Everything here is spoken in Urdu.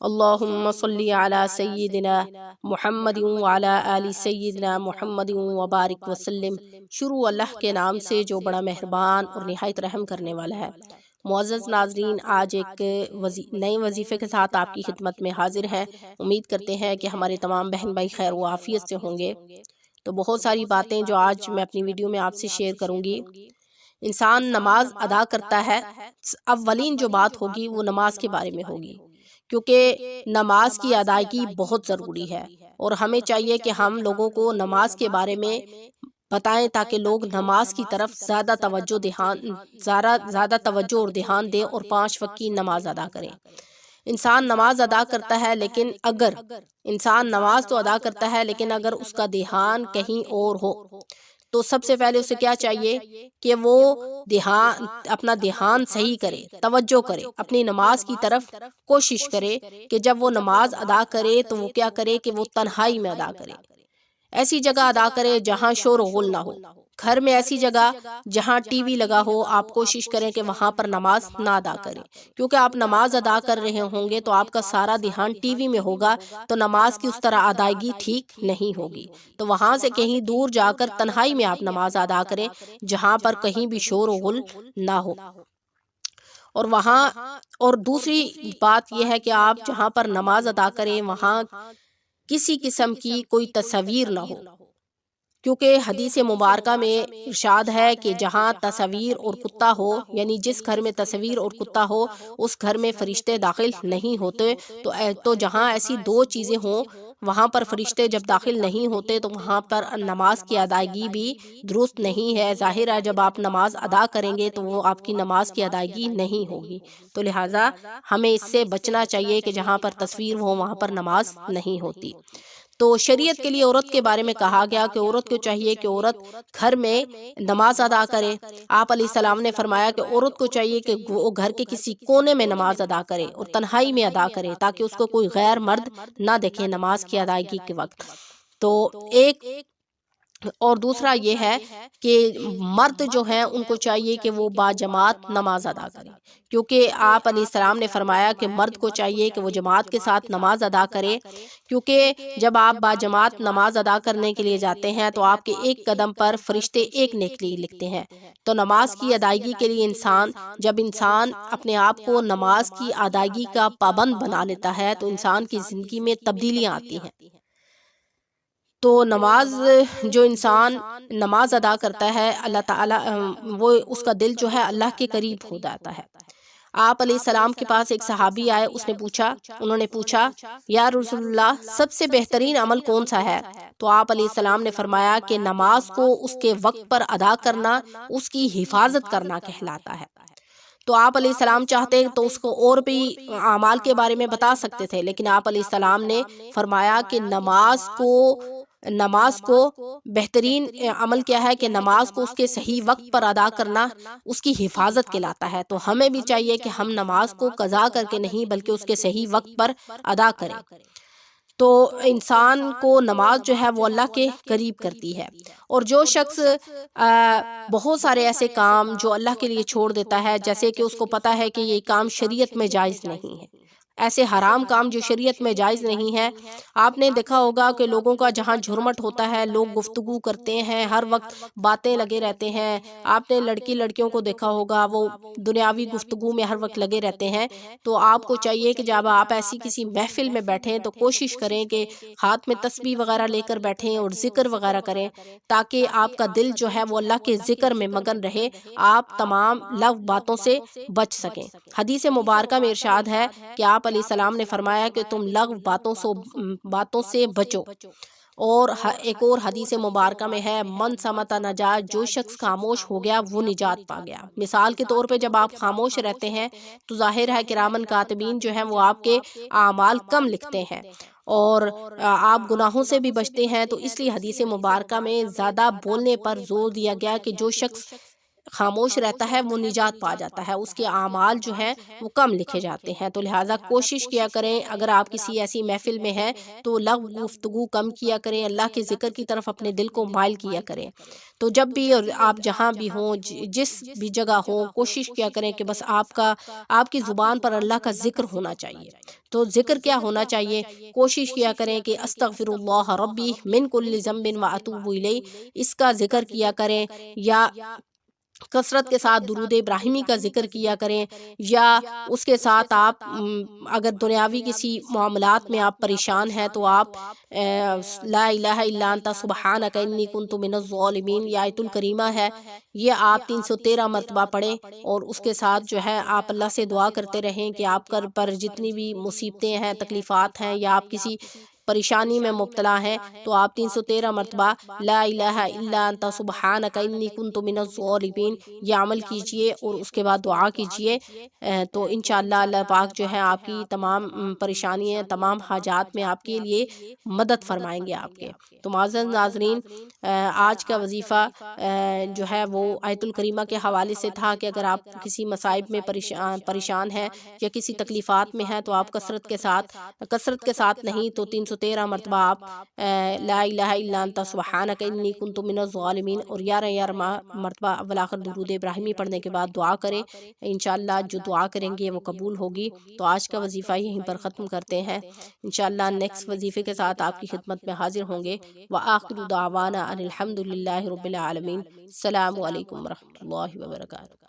اللہم صلی علی سیدنا محمد وعلی آل سیدنا محمد وبارک وسلم۔ شروع اللہ کے نام سے جو بڑا مہربان اور نہایت رحم کرنے والا ہے۔ معزز ناظرین، آج ایک نئے وظیفے کے ساتھ آپ کی خدمت میں حاضر ہیں۔ امید کرتے ہیں کہ ہمارے تمام بہن بھائی خیر و عافیت سے ہوں گے۔ تو بہت ساری باتیں جو آج میں اپنی ویڈیو میں آپ سے شیئر کروں گی۔ انسان نماز ادا کرتا ہے، اولین جو بات ہوگی وہ نماز کے بارے میں ہوگی، کیونکہ نماز کی ادائیگی بہت ضروری ہے، اور ہمیں چاہیے کہ ہم لوگوں کو نماز کے بارے میں بتائیں تاکہ لوگ نماز کی طرف زیادہ توجہ اور دھیان دیں اور 5 وقت کی نماز ادا کریں۔ انسان نماز ادا کرتا ہے، لیکن انسان نماز تو ادا کرتا ہے لیکن اگر اس کا دھیان کہیں اور ہو تو سب سے پہلے اسے کیا چاہیے کہ وہ اپنا دھیان صحیح کرے، توجہ کرے، اپنی نماز کی طرف کوشش کرے کہ جب وہ نماز ادا کرے تو وہ کیا کرے کہ وہ تنہائی میں ادا کرے، ایسی جگہ ادا کرے جہاں شور و غل نہ ہو۔ گھر میں ایسی جگہ جہاں ٹی وی لگا ہو، آپ کوشش کریں کہ وہاں پر نماز نہ ادا کریں، کیونکہ آپ نماز ادا کر رہے ہوں گے تو آپ کا سارا دھیان ٹی وی میں ہوگا، تو نماز کی اس طرح ادائیگی ٹھیک نہیں ہوگی۔ تو وہاں سے کہیں دور جا کر تنہائی میں آپ نماز ادا کریں جہاں پر کہیں بھی شور و غل نہ ہو۔ اور دوسری بات یہ ہے کہ آپ جہاں پر نماز ادا کریں وہاں کسی قسم کی کوئی تصویر نہ ہو، کیونکہ حدیث مبارکہ میں ارشاد ہے کہ جہاں تصویر اور کتا ہو، یعنی جس گھر میں تصویر اور کتا ہو اس گھر میں فرشتے داخل نہیں ہوتے۔ تو جہاں ایسی دو چیزیں ہوں وہاں پر فرشتے جب داخل نہیں ہوتے تو وہاں پر نماز کی ادائیگی بھی درست نہیں ہے۔ ظاہر ہے جب آپ نماز ادا کریں گے تو وہ آپ کی نماز کی ادائیگی نہیں ہوگی، تو لہٰذا ہمیں اس سے بچنا چاہیے کہ جہاں پر تصویر ہو وہاں پر نماز نہیں ہوتی۔ تو شریعت کے لیے عورت کے بارے میں کہا گیا کہ عورت کو چاہیے کہ عورت گھر میں نماز ادا کرے۔ آپ علیہ السلام نے فرمایا کہ عورت کو چاہیے کہ وہ گھر کے کسی کونے میں نماز ادا کرے اور تنہائی میں ادا کرے تاکہ اس کو کوئی غیر مرد نہ دیکھے نماز کی ادائیگی کے وقت۔ تو اور دوسرا یہ ہے کہ مرد جو ہیں ان کو چاہیے کہ وہ باجماعت نماز ادا کریں، کیونکہ آپ علیہ السلام نے فرمایا کہ مرد کو چاہیے کہ وہ جماعت کے ساتھ نماز ادا کرے، کیونکہ جب آپ باجماعت نماز ادا کرنے کے لیے جاتے ہیں تو آپ کے ایک قدم پر فرشتے ایک نیکی لکھتے ہیں۔ تو نماز کی ادائیگی کے لیے جب انسان اپنے آپ کو نماز کی ادائیگی کا پابند بنا لیتا ہے تو انسان کی زندگی میں تبدیلیاں آتی ہیں۔ تو جو انسان نماز ادا کرتا ہے اللہ تعالیٰ اس کا دل جو ہے اللہ کے قریب ہو جاتا ہے۔ آپ علیہ السلام کے پاس ایک صحابی آئے، انہوں نے پوچھا یا رسول اللہ سب سے بہترین عمل کون سا ہے؟ تو آپ علیہ السلام نے فرمایا کہ نماز کو اس کے وقت پر ادا کرنا اس کی حفاظت کرنا کہلاتا ہے۔ تو آپ علیہ السلام چاہتے تو اس کو اور بھی اعمال کے بارے میں بتا سکتے تھے، لیکن آپ علیہ السلام نے فرمایا کہ نماز کو بہترین عمل کیا ہے کہ نماز کو اس کے صحیح وقت پر ادا کرنا اس کی حفاظت کہلاتا ہے۔ تو ہمیں بھی چاہیے کہ ہم نماز کو قضا کر کے نہیں بلکہ اس کے صحیح وقت پر ادا کریں۔ تو انسان کو نماز جو ہے وہ اللہ کے قریب کرتی ہے، اور جو شخص بہت سارے ایسے کام جو اللہ کے لیے چھوڑ دیتا ہے، جیسے کہ اس کو پتا ہے کہ یہ کام شریعت میں جائز نہیں ہے، ایسے حرام کام جو شریعت میں جائز نہیں ہے۔ آپ نے دیکھا ہوگا کہ لوگوں کا جہاں جھرمٹ ہوتا ہے لوگ گفتگو کرتے ہیں، ہر وقت باتیں لگے رہتے ہیں۔ آپ نے لڑکیوں کو دیکھا ہوگا وہ دنیاوی گفتگو میں ہر وقت لگے رہتے ہیں۔ تو آپ کو چاہیے کہ جب آپ ایسی کسی محفل میں بیٹھیں تو کوشش کریں کہ ہاتھ میں تسبیح وغیرہ لے کر بیٹھیں اور ذکر وغیرہ کریں تاکہ آپ کا دل جو ہے وہ اللہ کے ذکر میں مگن رہے، آپ تمام لغو باتوں سے بچ سکیں۔ حدیث مبارکہ میں ارشاد ہے کہ آپ علیہ السلام نے فرمایا کہ تم لغو باتوں سے بچو، اور ایک اور حدیث مبارکہ میں ہے من صمت نجا، جو شخص خاموش ہو گیا وہ نجات پا گیا۔ مثال کے طور پہ جب آپ خاموش رہتے ہیں تو ظاہر ہے کرامن کاتبین جو ہیں وہ آپ کے اعمال کم لکھتے ہیں اور آپ گناہوں سے بھی بچتے ہیں۔ تو اس لیے حدیث مبارکہ میں زیادہ بولنے پر زور دیا گیا کہ جو شخص خاموش رہتا ہے وہ نجات پا جاتا ہے، اس کے اعمال جو ہیں وہ کم لکھے جاتے ہیں۔ تو لہٰذا کوشش کیا کریں، اگر آپ کسی ایسی محفل میں ہیں تو لغو گفتگو کم کیا کریں، اللہ کے ذکر کی طرف اپنے دل کو مائل کیا کریں۔ تو جب بھی آپ جہاں بھی ہوں، جس بھی جگہ ہوں، کوشش کیا کریں کہ بس آپ کی زبان پر اللہ کا ذکر ہونا چاہیے۔ تو ذکر کیا ہونا چاہیے؟ کوشش کیا کریں کہ استغفر اللہ ربی من کل ذنب واتوب الیہ، اس کا ذکر کیا کریں، یا کثرت کے ساتھ درود ابراہیمی کا ذکر کیا کریں، یا اس کے ساتھ آپ اگر دنیاوی کسی معاملات میں آپ پریشان ہیں تو آپ لا الہ الا انت سبحانک انی کنت من الظالمین، یہ آیت الکریمہ ہے، یہ آپ 313 مرتبہ پڑھیں، اور اس کے ساتھ جو ہے آپ اللہ سے دعا کرتے رہیں کہ آپ پر جتنی بھی مصیبتیں ہیں، تکلیفات ہیں، یا آپ کسی پریشانی میں مبتلا ہیں، تو آپ 313 مرتبہ لا الہ الا انت سبحانک انی کنت من الظالمین یہ عمل کیجئے، اور اس کے بعد دعا کیجئے، تو انشاءاللہ اللہ پاک جو ہے آپ کی تمام پریشانیاں، تمام حاجات میں آپ کے لیے مدد فرمائیں گے آپ کے۔ تو معزز ناظرین، آج کا وظیفہ جو ہے وہ آیت الکریمہ کے حوالے سے تھا کہ اگر آپ کسی مصائب میں پریشان ہیں یا کسی تکلیفات میں ہیں تو آپ کثرت کے ساتھ نہیں تو 313 مرتبہ آپ لا الہ الا انت سبحانک انی کنت من الظالمین اور 11 مرتبہ اول آخر درود ابراہیمی پڑھنے کے بعد دعا کریں۔ انشاءاللہ جو دعا کریں گے وہ قبول ہوگی۔ تو آج کا وظیفہ یہیں پر ختم کرتے ہیں، انشاءاللہ نیکسٹ وظیفے کے ساتھ آپ کی خدمت میں حاضر ہوں گے۔ وآخر دعوانا ان الحمد للہ رب العالمین۔ السلام علیکم ورحمۃ اللہ وبرکاتہ۔